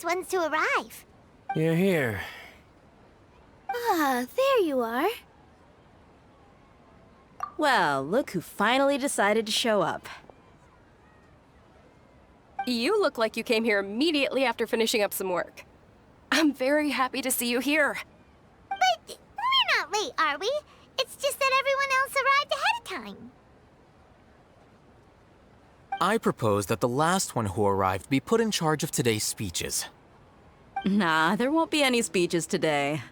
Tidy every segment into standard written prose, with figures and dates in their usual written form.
last ones to arrive. You're here. Ah, there you are. Well, look who finally decided to show up. You look like you came here immediately after finishing up some work. I'm very happy to see you here. But we're not late, are we? It's just that everyone else arrived ahead of time. I propose that the last one who arrived be put in charge of today's speeches. Nah, there won't be any speeches today.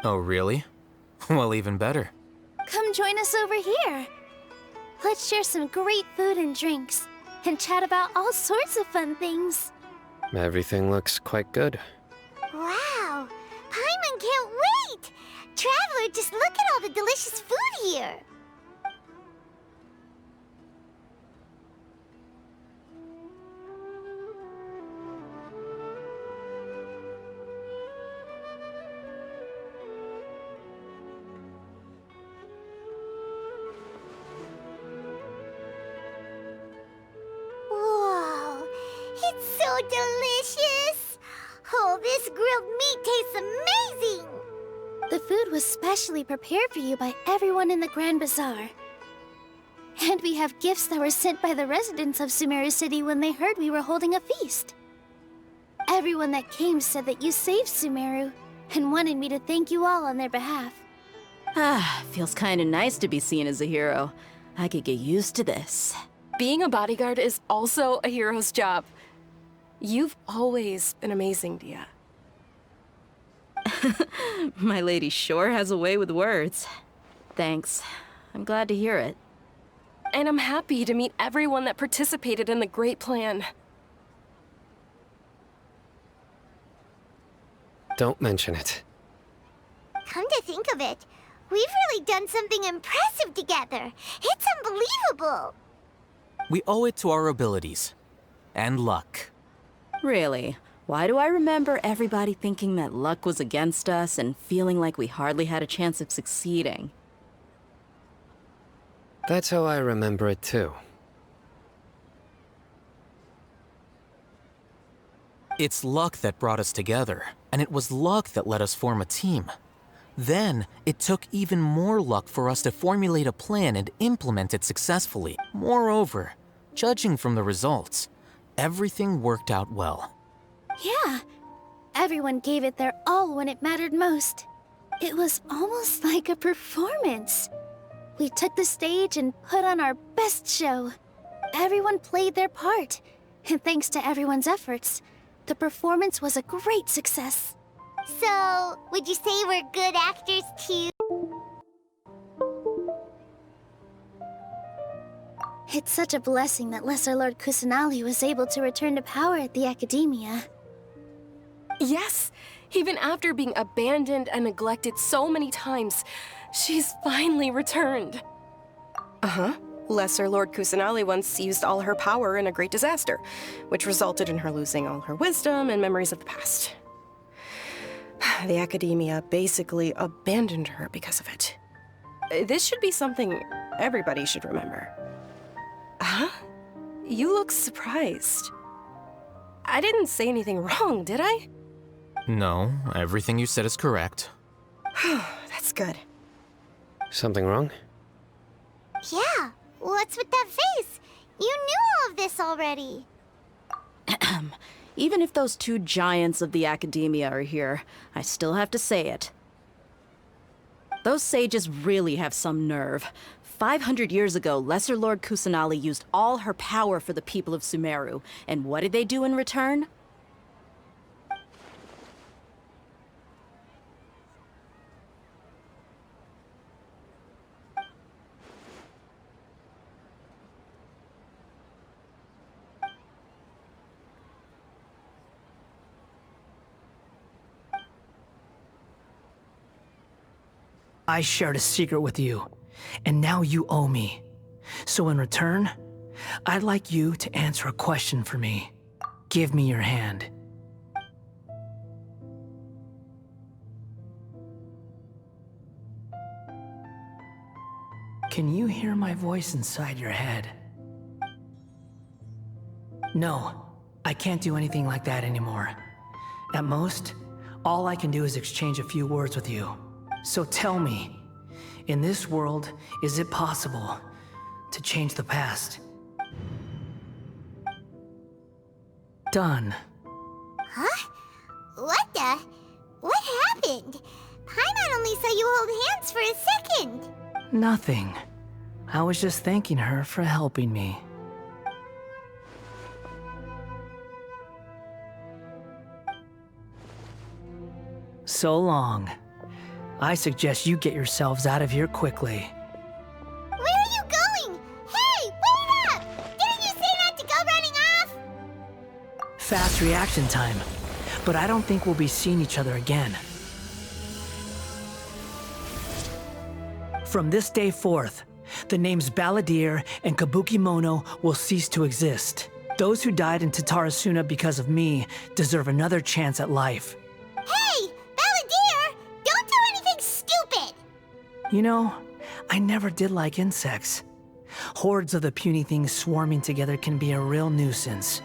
Oh, really? Well, even better. Come join us over here. Let's share some great food and drinks, and chat about all sorts of fun things. Everything looks quite good. Wow! Paimon can't wait! Traveler, just look at all the delicious food here! Whoa! It's so delicious! Oh, this grilled meat tastes amazing! The food was specially prepared for you by everyone in the Grand Bazaar. And we have gifts that were sent by the residents of Sumeru City when they heard we were holding a feast. Everyone that came said that you saved Sumeru, and wanted me to thank you all on their behalf. Ah, feels kinda nice to be seen as a hero. I could get used to this. Being a bodyguard is also a hero's job. You've always been amazing, Dia. My lady sure has a way with words. Thanks. I'm glad to hear it. And I'm happy to meet everyone that participated in the great plan. Don't mention it. Come to think of it, we've really done something impressive together. It's unbelievable! We owe it to our abilities. And luck. Really? Why do I remember everybody thinking that luck was against us and feeling like we hardly had a chance of succeeding? That's how I remember it too. It's luck that brought us together, and it was luck that let us form a team. Then, it took even more luck for us to formulate a plan and implement it successfully. Moreover, judging from the results, everything worked out well. Yeah, everyone gave it their all when it mattered most. It was almost like a performance. We took the stage and put on our best show. Everyone played their part, and thanks to everyone's efforts, the performance was a great success. So, would you say we're good actors too? It's such a blessing that Lesser Lord Kusanali was able to return to power at the Academia. Yes! Even after being abandoned and neglected so many times, she's finally returned. Uh-huh. Lesser Lord Kusanali once used all her power in a great disaster, which resulted in her losing all her wisdom and memories of the past. The Academia basically abandoned her because of it. This should be something everybody should remember. Huh? You look surprised. I didn't say anything wrong, did I? No, everything you said is correct. That's good. Something wrong? Yeah, what's with that face? You knew all of this already. Even if those two giants of the Academia are here, I still have to say it. Those sages really have some nerve. 500 years ago, Lesser Lord Kusanali used all her power for the people of Sumeru, and what did they do in return? I shared a secret with you, and now you owe me. So in return, I'd like you to answer a question for me. Give me your hand. Can you hear my voice inside your head? No, I can't do anything like that anymore. At most, all I can do is exchange a few words with you. So tell me, in this world, is it possible to change the past? Done. Huh? What the? What happened? Paimon only saw you hold hands for a second. Nothing. I was just thanking her for helping me. So long. I suggest you get yourselves out of here quickly. Where are you going? Hey, wait up! Didn't you say not to go running off? Fast reaction time. But I don't think we'll be seeing each other again. From this day forth, the names Balladeer and Kabukimono will cease to exist. Those who died in Tatarasuna because of me deserve another chance at life. Hey, Balladeer! Don't do anything stupid! You know, I never did like insects. Hordes of the puny things swarming together can be a real nuisance.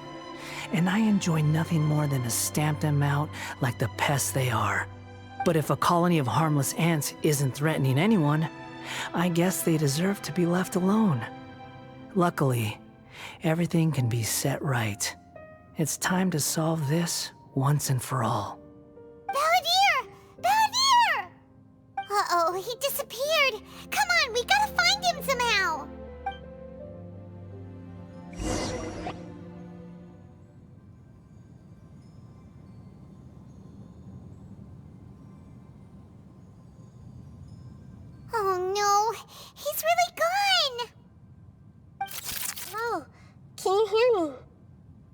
And I enjoy nothing more than to stamp them out like the pests they are. But if a colony of harmless ants isn't threatening anyone, I guess they deserve to be left alone. Luckily, everything can be set right. It's time to solve this once and for all. Balladeer! Balladeer! Uh-oh, he disappeared. Come on, we gotta find him somehow. Oh no, he's really gone. Oh, can you hear me?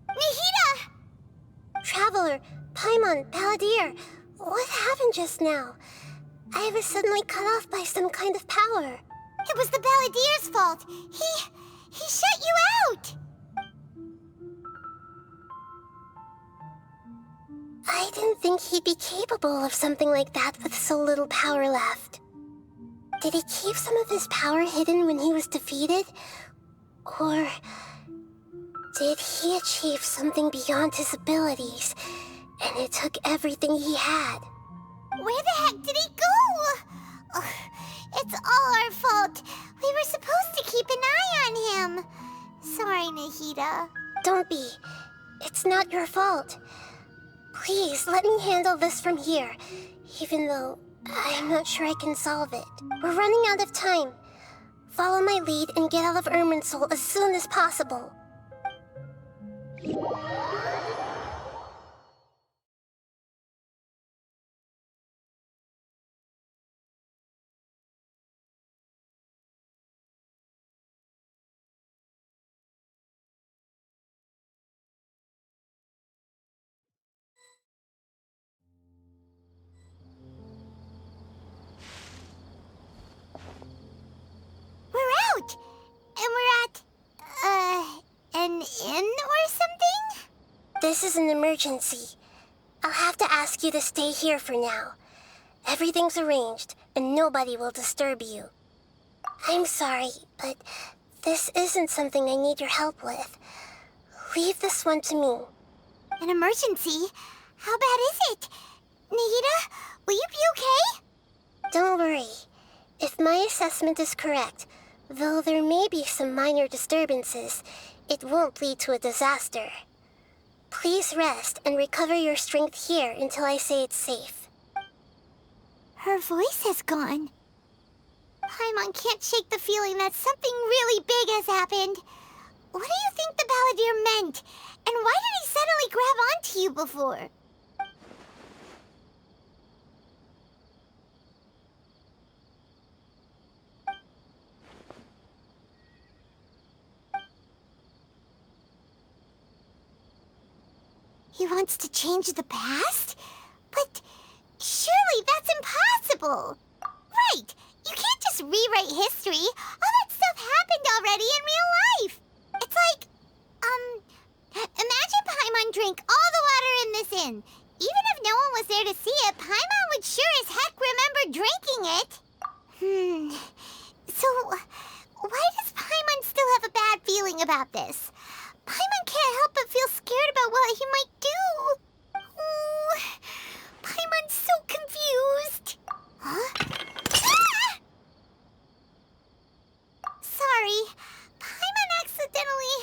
Nahida! Traveler, Paimon, Balladeer, what happened just now? I was suddenly cut off by some kind of power. It was the Balladeer's fault. He shut you out. I didn't think he'd be capable of something like that with so little power left. Did he keep some of his power hidden when he was defeated? Or did he achieve something beyond his abilities, and it took everything he had? Where the heck did he go? Ugh, it's all our fault. We were supposed to keep an eye on him. Sorry, Nahida. Don't be. It's not your fault. Please, let me handle this from here, even though I'm not sure I can solve it. We're running out of time. Follow my lead and get out of Irminsul as soon as possible. We're out! And we're at, an inn or something? This is an emergency. I'll have to ask you to stay here for now. Everything's arranged, and nobody will disturb you. I'm sorry, but this isn't something I need your help with. Leave this one to me. An emergency? How bad is it? Nahida, will you be okay? Don't worry. If my assessment is correct, though there may be some minor disturbances, it won't lead to a disaster. Please rest and recover your strength here until I say it's safe. Her voice has gone. Paimon can't shake the feeling that something really big has happened. What do you think the Balladeer meant? And why did he suddenly grab onto you before? He wants to change the past? But surely that's impossible! Right! You can't just rewrite history! All that stuff happened already in real life! It's like, imagine Paimon drank all the water in this inn. Even if no one was there to see it, Paimon would sure as heck remember drinking it. So, why does Paimon still have a bad feeling about this? Paimon can't help but feel scared about what he might do. Ooh. so confused. Huh? Ah! Sorry. Paimon accidentally...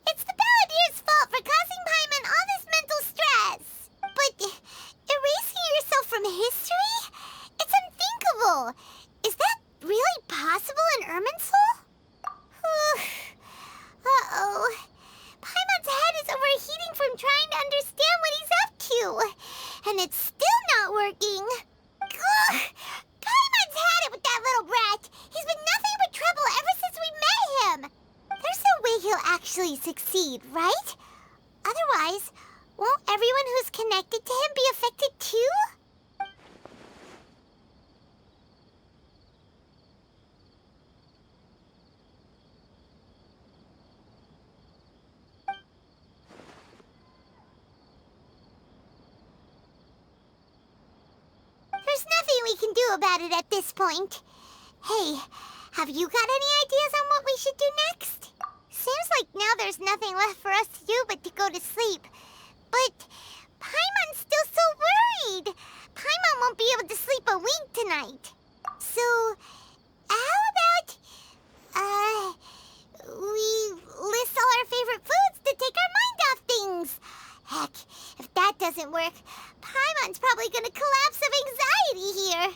It's the Balladier's fault for causing Paimon all this mental stress. But erasing yourself from history? It's unthinkable. Is that really possible in Irminsul? Uh-oh. Paimon's head is overheating from trying to understand what he's up to. And it's still not working. Ugh. Paimon's had it with that little brat. He's been nothing but trouble ever since we met him. There's no way he'll actually succeed, right? Otherwise, won't everyone who's connected to him be affected too? There's nothing we can do about it at this point. Hey, have you got any ideas on what we should do next? Seems like now there's nothing left for us to do but to go to sleep. But Paimon's still so worried. Paimon won't be able to sleep a wink tonight. So, how about, we list all our favorite foods to take our mind off things? Heck, if that doesn't work, Paimon's probably gonna collapse of anxiety here.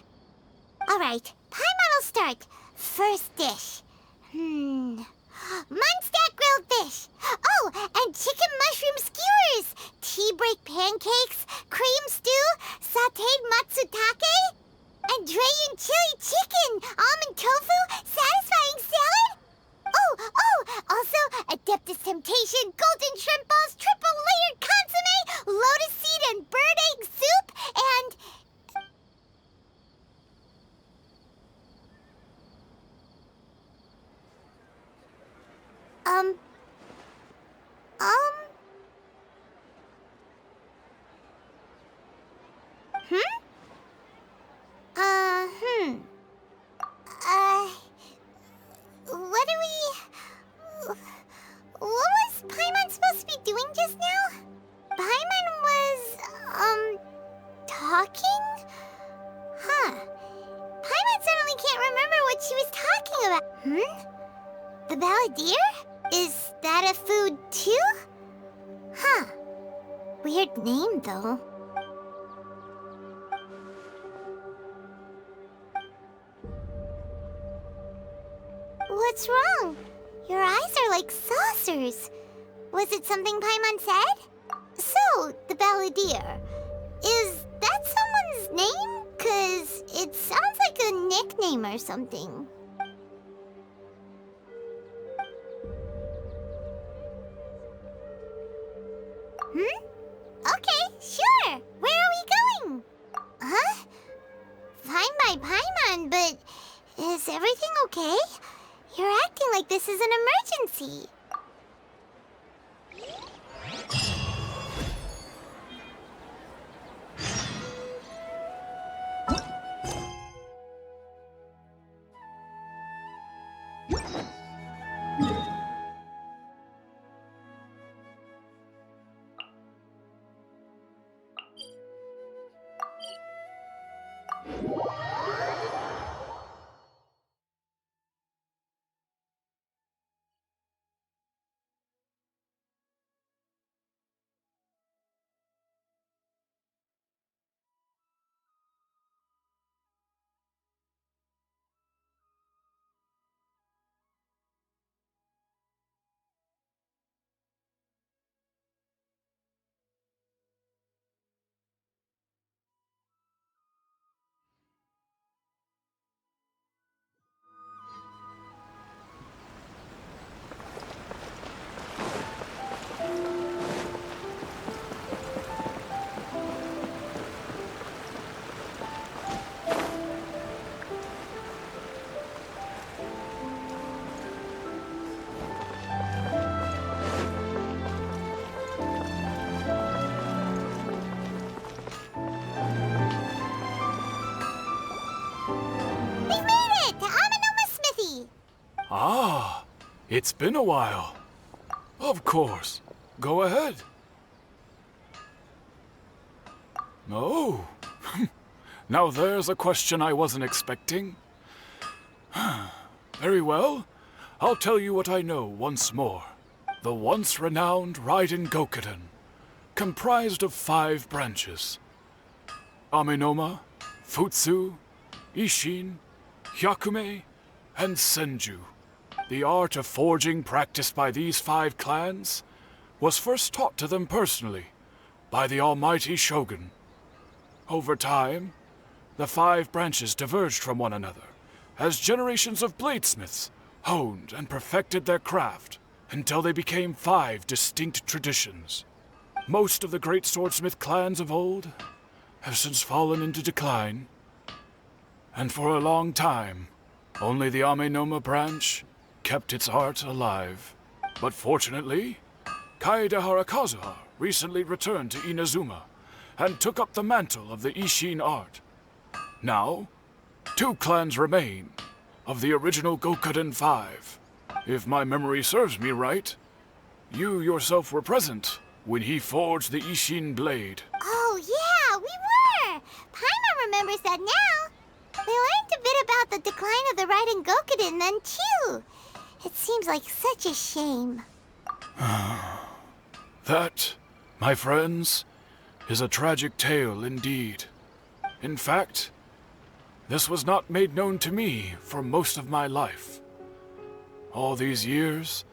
Alright, Paimon will start. First dish. Munstack grilled fish. Oh, and chicken mushroom skewers. Tea break pancakes, cream stew, sauteed matsutake, and Dragon chili chicken, almond tofu, satisfying salad. Oh, also Adeptus Temptation, golden shrimp balls, triple layered consomme, lotus seed and bird egg soup, and... What was Paimon supposed to be doing just now? Paimon was, talking? Huh. Paimon suddenly can't remember what she was talking about. The Balladeer? Is that a food too? Huh. Weird name, though. What's wrong? Your eyes are like saucers. Was it something Paimon said? So, the Balladeer. Is that someone's name? 'Cause it sounds like a nickname or something. Okay, sure. Where are we going? Huh? Fine by Paimon, but is everything okay? You're acting like this is an emergency. Ah, it's been a while. Of course. Go ahead. Oh, now there's a question I wasn't expecting. Very well, I'll tell you what I know once more. The once renowned Raiden Gokuden, comprised of 5 branches. Amenoma, Futsu, Ishin, Hyakume, and Senju. The art of forging practiced by these 5 clans was first taught to them personally by the almighty Shogun. Over time, the 5 branches diverged from one another as generations of bladesmiths honed and perfected their craft until they became 5 distinct traditions. Most of the great swordsmith clans of old have since fallen into decline, and for a long time, only the Amenoma branch kept its art alive. But fortunately, Kaedehara Kazuha recently returned to Inazuma and took up the mantle of the Ishin art. Now, 2 clans remain of the original Gokuden 5. If my memory serves me right, you yourself were present when he forged the Ishin blade. Oh, yeah, we were! Paimon remembers that now. We learned a bit about the decline of the Raiden Gokuden then, too. It seems like such a shame. That, my friends, is a tragic tale indeed. In fact, this was not made known to me for most of my life. All these years,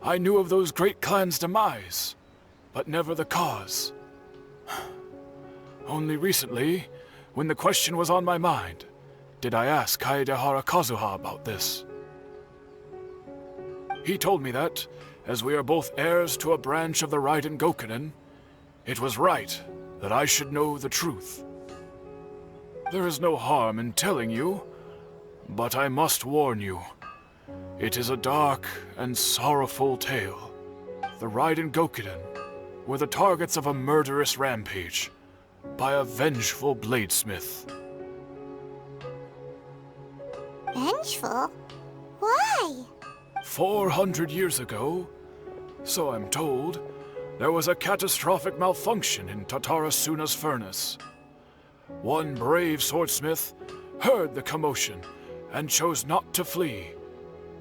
I knew of those great clans' demise, but never the cause. Only recently, when the question was on my mind, did I ask Kaedehara Kazuha about this. He told me that, as we are both heirs to a branch of the Raiden Gokuden, it was right that I should know the truth. There is no harm in telling you, but I must warn you. It is a dark and sorrowful tale. The Raiden Gokuden were the targets of a murderous rampage by a vengeful bladesmith. Vengeful? Why? 400 years ago, so I'm told, there was a catastrophic malfunction in Tatarasuna's furnace. One brave swordsmith heard the commotion and chose not to flee,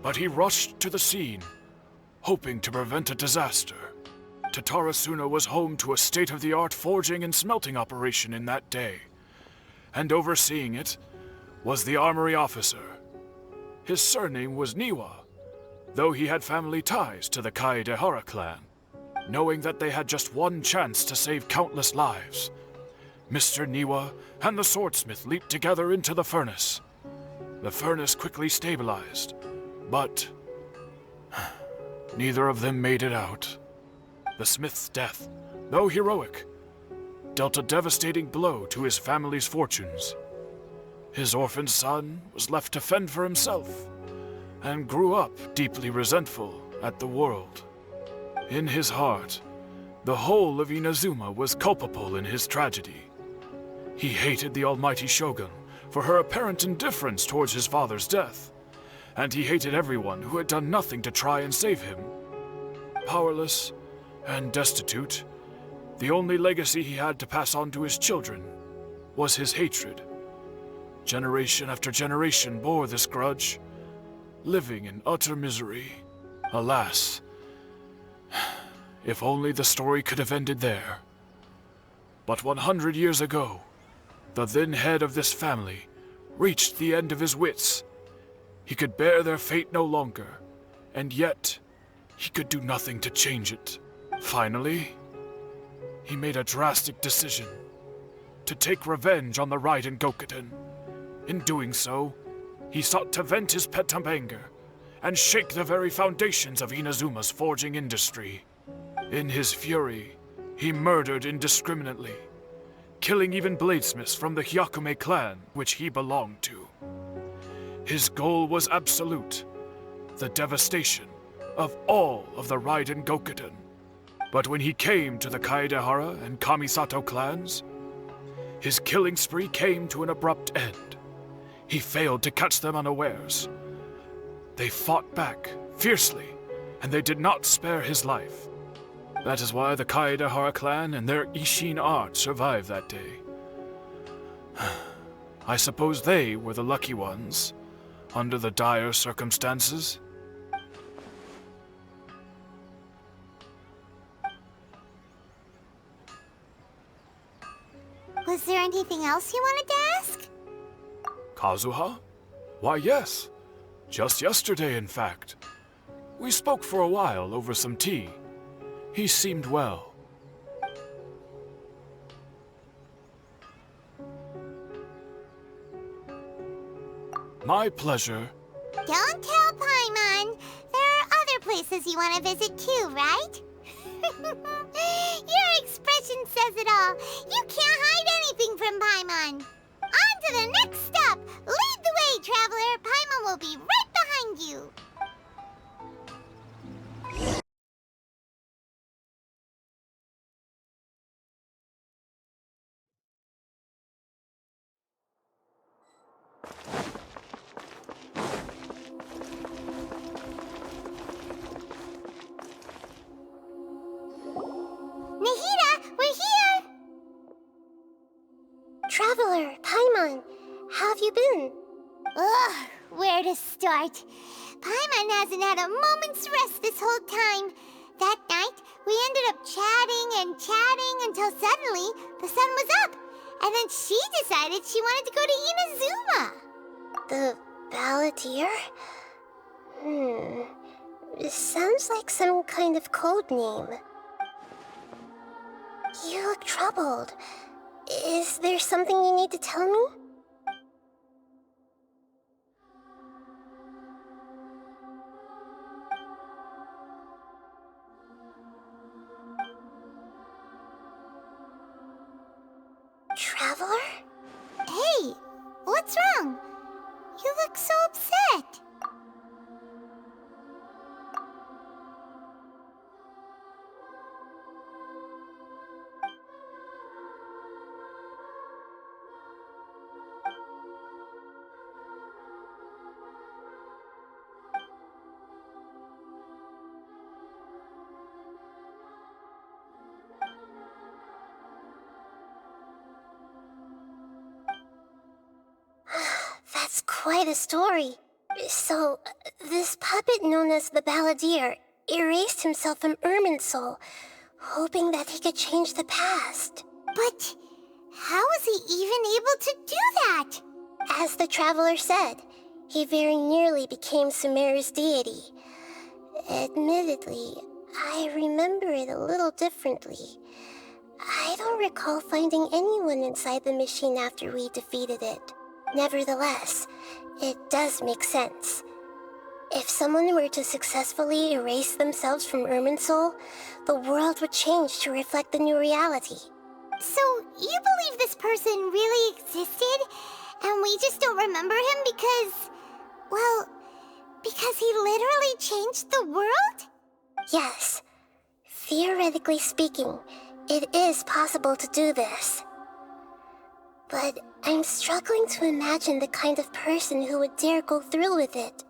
but he rushed to the scene, hoping to prevent a disaster. Tatarasuna was home to a state-of-the-art forging and smelting operation in that day, and overseeing it was the armory officer. His surname was Niwa, though he had family ties to the Kaedehara clan. Knowing that they had just one chance to save countless lives, Mr. Niwa and the swordsmith leaped together into the furnace. The furnace quickly stabilized, but neither of them made it out. The smith's death, though heroic, dealt a devastating blow to his family's fortunes. His orphaned son was left to fend for himself, and grew up deeply resentful at the world. In his heart, the whole of Inazuma was culpable in his tragedy. He hated the almighty Shogun for her apparent indifference towards his father's death, and he hated everyone who had done nothing to try and save him. Powerless and destitute, the only legacy he had to pass on to his children was his hatred. Generation after generation bore this grudge, living in utter misery. Alas, if only the story could have ended there. But 100 years ago, the then head of this family reached the end of his wits. He could bear their fate no longer, and yet he could do nothing to change it. Finally, he made a drastic decision to take revenge on the Raiden Gokuden. In doing so, he sought to vent his pent-up anger and shake the very foundations of Inazuma's forging industry. In his fury, he murdered indiscriminately, killing even bladesmiths from the Hyakume clan, which he belonged to. His goal was absolute, the devastation of all of the Raiden Gokuden. But when he came to the Kaedehara and Kamisato clans, his killing spree came to an abrupt end. He failed to catch them unawares. They fought back fiercely, and they did not spare his life. That is why the Kaedahara clan and their Ishin art survived that day. I suppose they were the lucky ones, under the dire circumstances. Was there anything else you wanted to ask? Kazuha? Why, yes. Just yesterday, in fact. We spoke for a while over some tea. He seemed well. My pleasure. Don't tell Paimon. There are other places you want to visit too, right? Your expression says it all. You can't hide anything from Paimon. On to the next stop. Lead the way, traveler. Paimon will be right behind you. Nahida, we're here! Traveler, Paimon, how have you been? Ugh, where to start? Paimon hasn't had a moment's rest this whole time. That night, we ended up chatting and chatting until suddenly the sun was up. And then she decided she wanted to go to Inazuma. The Balladeer? It sounds like some kind of code name. You look troubled. Is there something you need to tell me? Traveler? Hey, what's wrong? You look so upset. That's quite a story. So, this puppet known as the Balladeer erased himself from Irminsul, hoping that he could change the past. But how was he even able to do that? As the traveler said, he very nearly became Sumeru's deity. Admittedly, I remember it a little differently. I don't recall finding anyone inside the machine after we defeated it. Nevertheless, it does make sense. If someone were to successfully erase themselves from Irminsul, the world would change to reflect the new reality. So, you believe this person really existed, and we just don't remember him because... well, because he literally changed the world? Yes. Theoretically speaking, it is possible to do this. But I'm struggling to imagine the kind of person who would dare go through with it.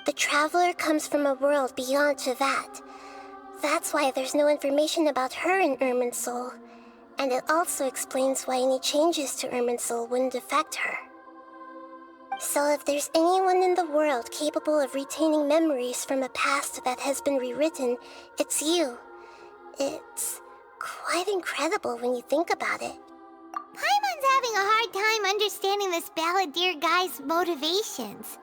The traveler comes from a world beyond Tevat. That's why there's no information about her in Irminsul. And it also explains why any changes to Irminsul wouldn't affect her. So if there's anyone in the world capable of retaining memories from a past that has been rewritten, it's you. It's quite incredible when you think about it. Paimon's having a hard time understanding this Balladeer guy's motivations.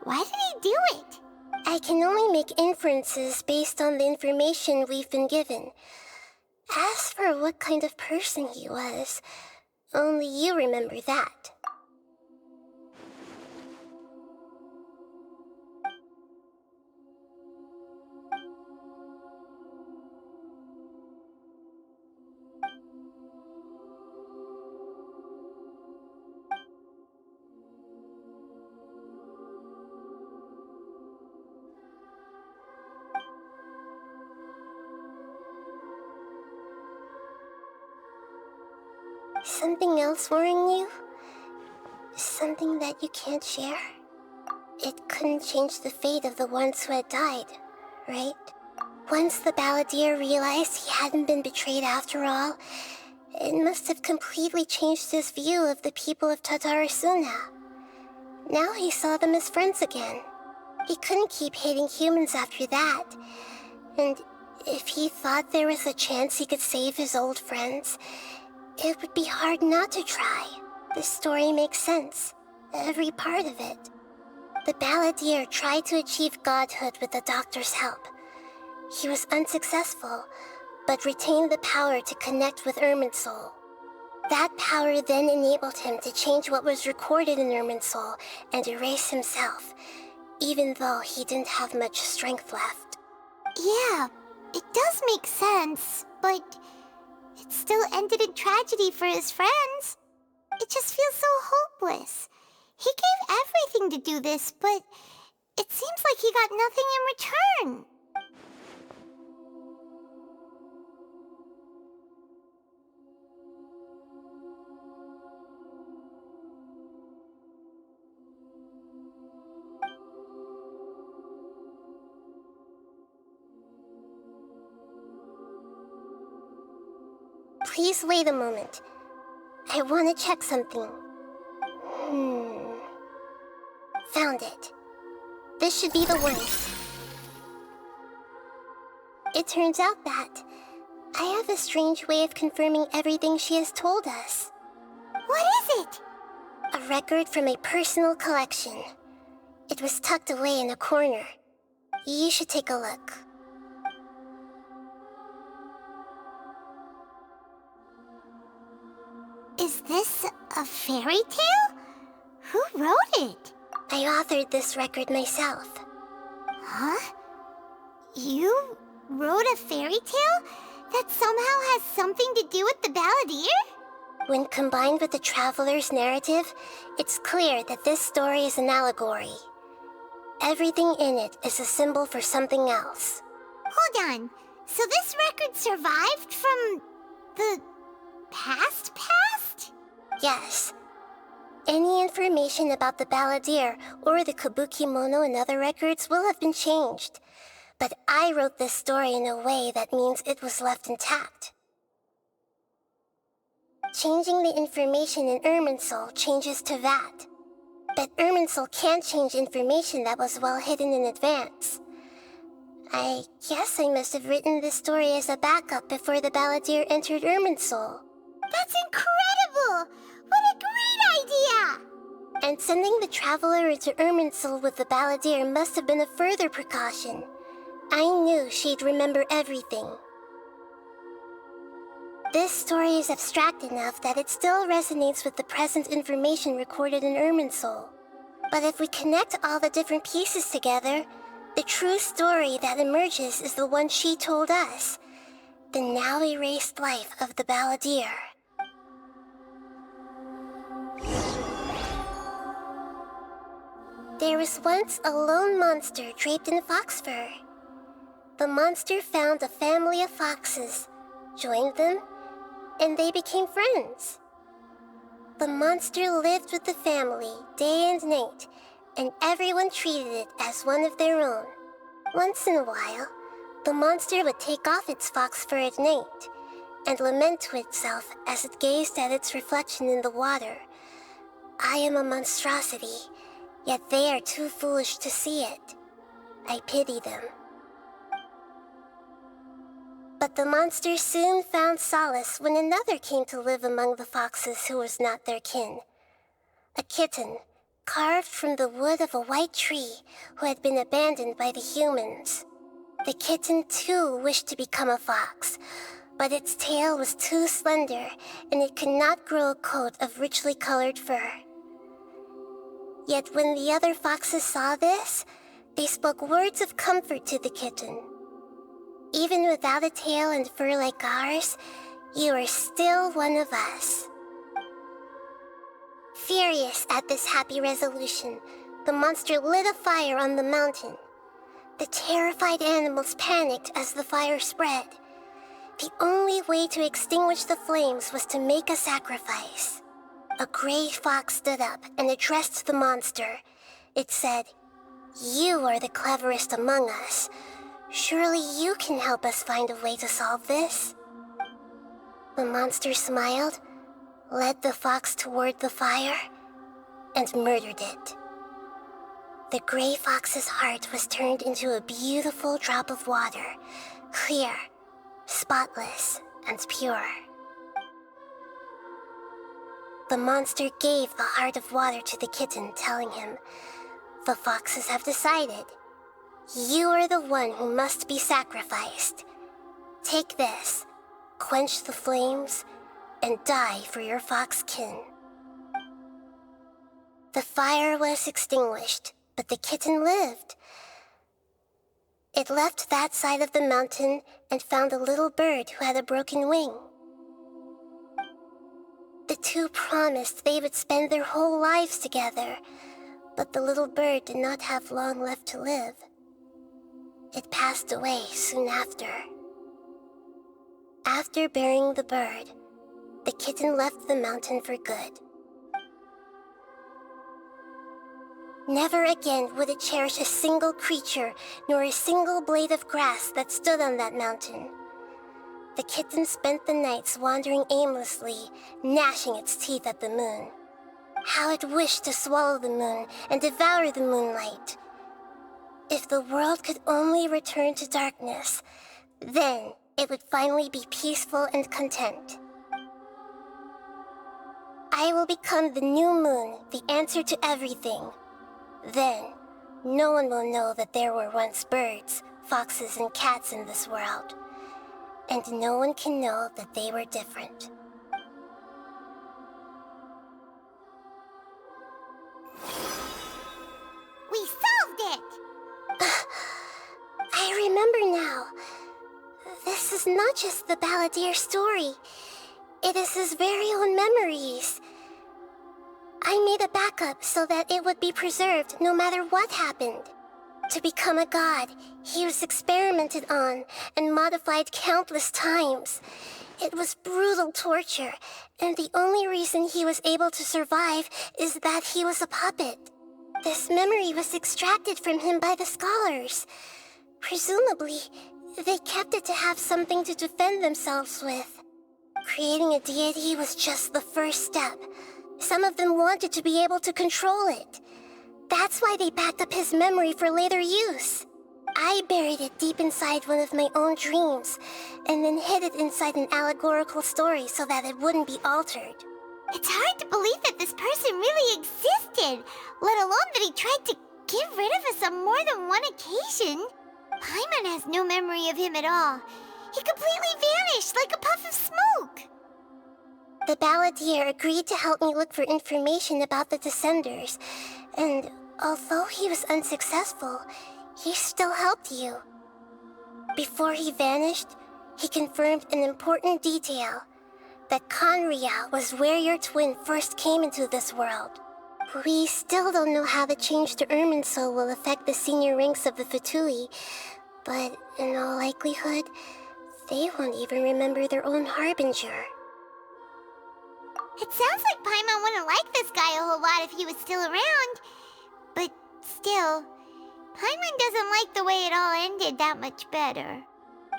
Why did he do it? I can only make inferences based on the information we've been given. As for what kind of person he was, only you remember that. Something else worrying you? Something that you can't share? It couldn't change the fate of the ones who had died, right? Once the balladeer realized he hadn't been betrayed after all, it must have completely changed his view of the people of Tatarasuna. Now he saw them as friends again. He couldn't keep hating humans after that. And if he thought there was a chance he could save his old friends, it would be hard not to try. The story makes sense, every part of it. The balladeer tried to achieve godhood with the doctor's help. He was unsuccessful, but retained the power to connect with Irminsul. That power then enabled him to change what was recorded in Irminsul and erase himself, even though he didn't have much strength left. Yeah, it does make sense, but it still ended in tragedy for his friends. It just feels so hopeless. He gave everything to do this, but it seems like he got nothing in return. Please wait a moment. I want to check something. Found it. This should be the one. It turns out that I have a strange way of confirming everything she has told us. What is it? A record from a personal collection. It was tucked away in a corner. You should take a look. Is this a fairy tale? Who wrote it? I authored this record myself. Huh? You wrote a fairy tale that somehow has something to do with the balladeer? When combined with the traveler's narrative, it's clear that this story is an allegory. Everything in it is a symbol for something else. Hold on. So this record survived from the past? Yes. Any information about the balladeer or the kabuki mono and other records will have been changed. But I wrote this story in a way that means it was left intact. Changing the information in Irminsul changes to that. But Irminsul can't change information that was well hidden in advance. I guess I must have written this story as a backup before the balladeer entered Irminsul. That's incredible! What a great idea! And sending the traveler into Irminsul with the balladeer must have been a further precaution. I knew she'd remember everything. This story is abstract enough that it still resonates with the present information recorded in Irminsul. But if we connect all the different pieces together, the true story that emerges is the one she told us. The now erased life of the balladeer. There was once a lone monster draped in fox fur. The monster found a family of foxes, joined them, and they became friends. The monster lived with the family day and night, and everyone treated it as one of their own. Once in a while, the monster would take off its fox fur at night and lament to itself as it gazed at its reflection in the water. I am a monstrosity, yet they are too foolish to see it. I pity them. But the monster soon found solace when another came to live among the foxes who was not their kin. A kitten, carved from the wood of a white tree who had been abandoned by the humans. The kitten too wished to become a fox, but its tail was too slender and it could not grow a coat of richly colored fur. Yet when the other foxes saw this, they spoke words of comfort to the kitten. Even without a tail and fur like ours, you are still one of us. Furious at this happy resolution, the monster lit a fire on the mountain. The terrified animals panicked as the fire spread. The only way to extinguish the flames was to make a sacrifice. A gray fox stood up and addressed the monster. It said, "You are the cleverest among us. Surely you can help us find a way to solve this. The monster smiled, led the fox toward the fire, and murdered it. The gray fox's heart was turned into a beautiful drop of water, clear, spotless, and pure. The monster gave the heart of water to the kitten, telling him, "The foxes have decided. You are the one who must be sacrificed. Take this, quench the flames, and die for your fox kin." The fire was extinguished, but the kitten lived. It left that side of the mountain and found a little bird who had a broken wing. The two promised they would spend their whole lives together, but the little bird did not have long left to live. It passed away soon after. After burying the bird, the kitten left the mountain for good. Never again would it cherish a single creature nor a single blade of grass that stood on that mountain. The kitten spent the nights wandering aimlessly, gnashing its teeth at the moon. How it wished to swallow the moon and devour the moonlight. If the world could only return to darkness, then it would finally be peaceful and content. I will become the new moon, the answer to everything. Then, no one will know that there were once birds, foxes, and cats in this world. And no one can know that they were different. We solved it! I remember now. This is not just the Balladeer story. It is his very own memories. I made a backup so that it would be preserved no matter what happened. To become a god, he was experimented on and modified countless times. It was brutal torture, and the only reason he was able to survive is that he was a puppet. This memory was extracted from him by the scholars. Presumably, they kept it to have something to defend themselves with. Creating a deity was just the first step. Some of them wanted to be able to control it. That's why they backed up his memory for later use. I buried it deep inside one of my own dreams, and then hid it inside an allegorical story so that it wouldn't be altered. It's hard to believe that this person really existed, let alone that he tried to get rid of us on more than one occasion. Paimon has no memory of him at all. He completely vanished like a puff of smoke. The Balladeer agreed to help me look for information about the Descenders, and although he was unsuccessful, he still helped you. Before he vanished, he confirmed an important detail, that Conria was where your twin first came into this world. We still don't know how the change to Irminsul will affect the senior ranks of the Fatui, but in all likelihood, they won't even remember their own Harbinger. It sounds like Paimon wouldn't like this guy a whole lot if he was still around. But still, Paimon doesn't like the way it all ended that much better.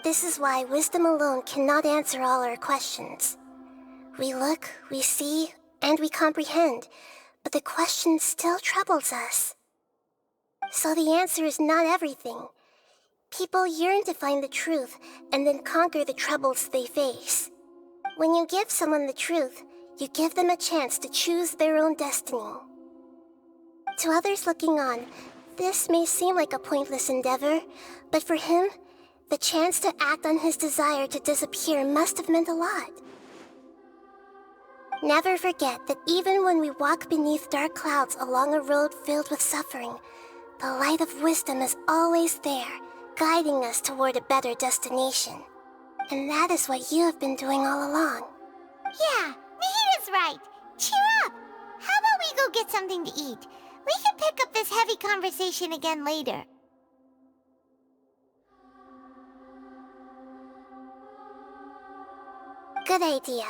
This is why wisdom alone cannot answer all our questions. We look, we see, and we comprehend, but the question still troubles us. So the answer is not everything. People yearn to find the truth and then conquer the troubles they face. When you give someone the truth, you give them a chance to choose their own destiny. To others looking on, this may seem like a pointless endeavor, but for him, the chance to act on his desire to disappear must have meant a lot. Never forget that even when we walk beneath dark clouds along a road filled with suffering, the light of wisdom is always there, guiding us toward a better destination. And that is what you have been doing all along. Yeah, Nahita's right. Cheer up. How about we go get something to eat? We can pick up this heavy conversation again later. Good idea.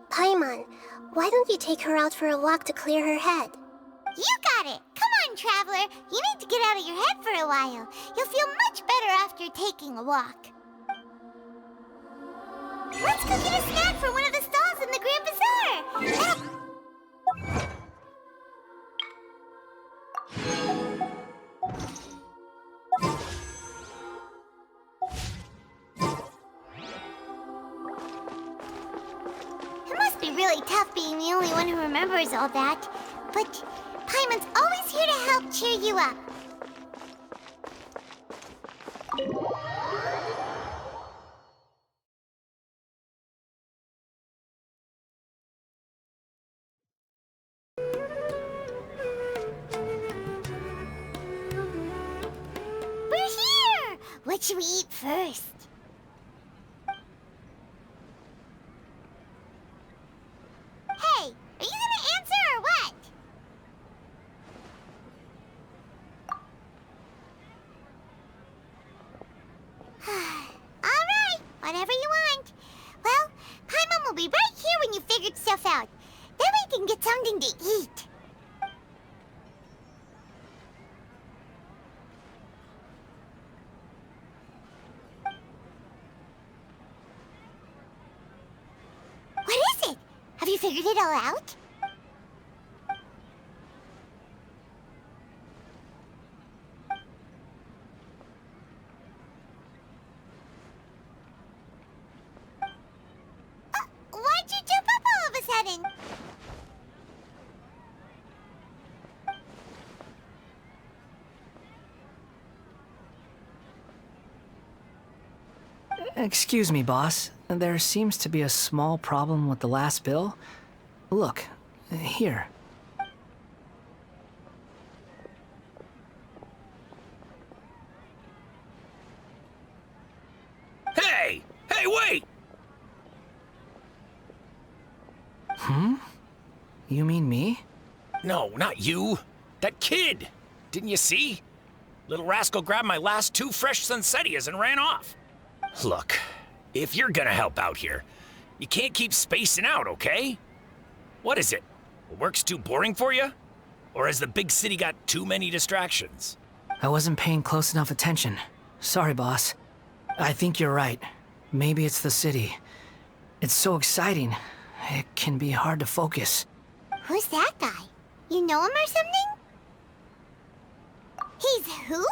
Paimon, why don't you take her out for a walk to clear her head? You got it. Come on, time traveler. You need to get out of your head for a while. You'll feel much better after taking a walk. Let's go get a snack from one of the stalls in the Grand Bazaar. It must be really tough being the only one who remembers all that. But Paimon's always here to help cheer you up. We're here! What should we eat first? Hey, are you gonna answer or what? All right, whatever you want. Well, Paimon will be right here when you figured stuff out. Then we can get something to eat. What is it? Have you figured it all out? Why'd you jump up all of a sudden? Excuse me, boss. There seems to be a small problem with the last bill. Look, here. Hey! Hey, wait! You mean me? No, not you. That kid! Didn't you see? Little rascal grabbed my last 2 fresh Sunsettias and ran off. Look, if you're gonna help out here, you can't keep spacing out, okay? What is it? Work's too boring for you? Or has the big city got too many distractions? I wasn't paying close enough attention. Sorry, boss. I think you're right. Maybe it's the city. It's so exciting. It can be hard to focus. Who's that guy? You know him or something? He's who?